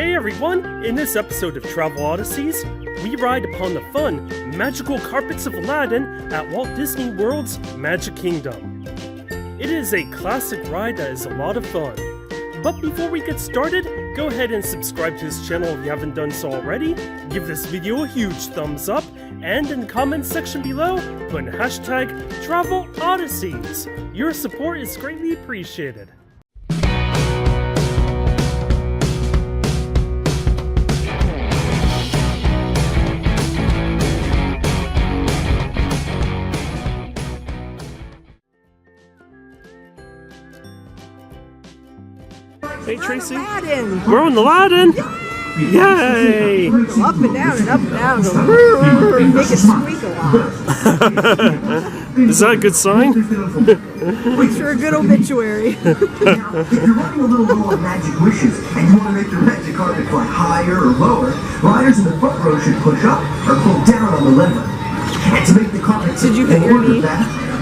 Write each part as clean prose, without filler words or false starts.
Hey everyone! In this episode of Travel Odysseys, we ride upon the fun, magical carpets of Aladdin at Walt Disney World's Magic Kingdom. It is a classic ride that is a lot of fun. But before we get started, go ahead and subscribe to this channel if you haven't done so already, give this video a huge thumbs up, and in the comments section below, put in hashtag Travel Odysseys. Your support is greatly appreciated. Hey Tracie, we're on Aladdin! Yay! Go up and down and up and down, go make it squeak a lot. Is that a good sign? Makes for a good obituary. Now, if you're running a little low on magic wishes and you want to make your magic carpet fly higher or lower, riders in the front row should push up or pull down on the lever. And to make the carpet Did you hit your knee?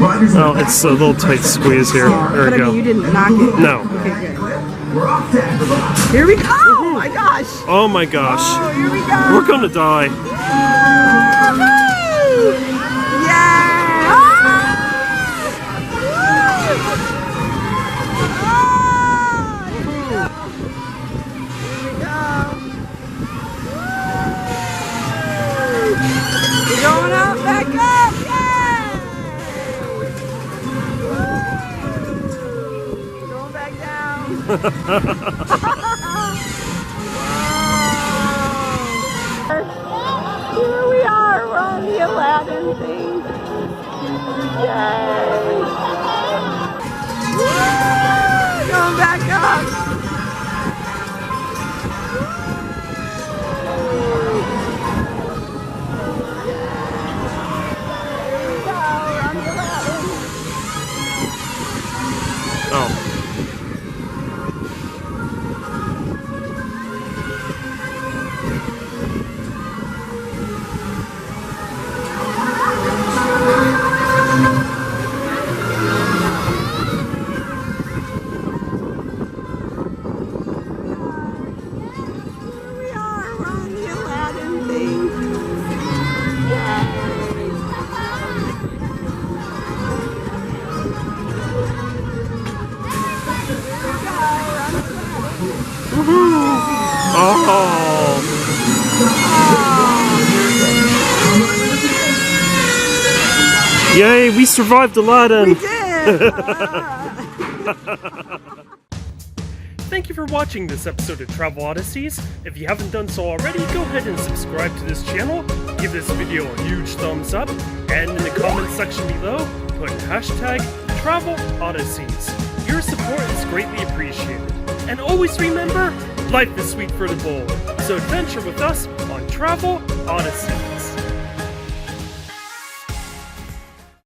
Oh, it's a little tight squeeze here. There we But I go. mean, you didn't knock it. No. Okay, good. We're off to Agrabah. Here we go! Oh my gosh! Oh my gosh. Oh, here we go! We're gonna die. Woo-hoo! Yeah! We're going up, back up! Yeah! Going back down. Here we are, we're on the Aladdin thing. Yay! Woo! Going back up. Here we go, we're on the Aladdin. Oh. Yay, we survived Aladdin! We did! Thank you for watching this episode of Travel Odysseys. If you haven't done so already, go ahead and subscribe to this channel, give this video a huge thumbs up, and in the comments section below, put hashtag Travel Odysseys. Your support is greatly appreciated. And always remember, life is sweet for the bold, so adventure with us on Travel Odyssey.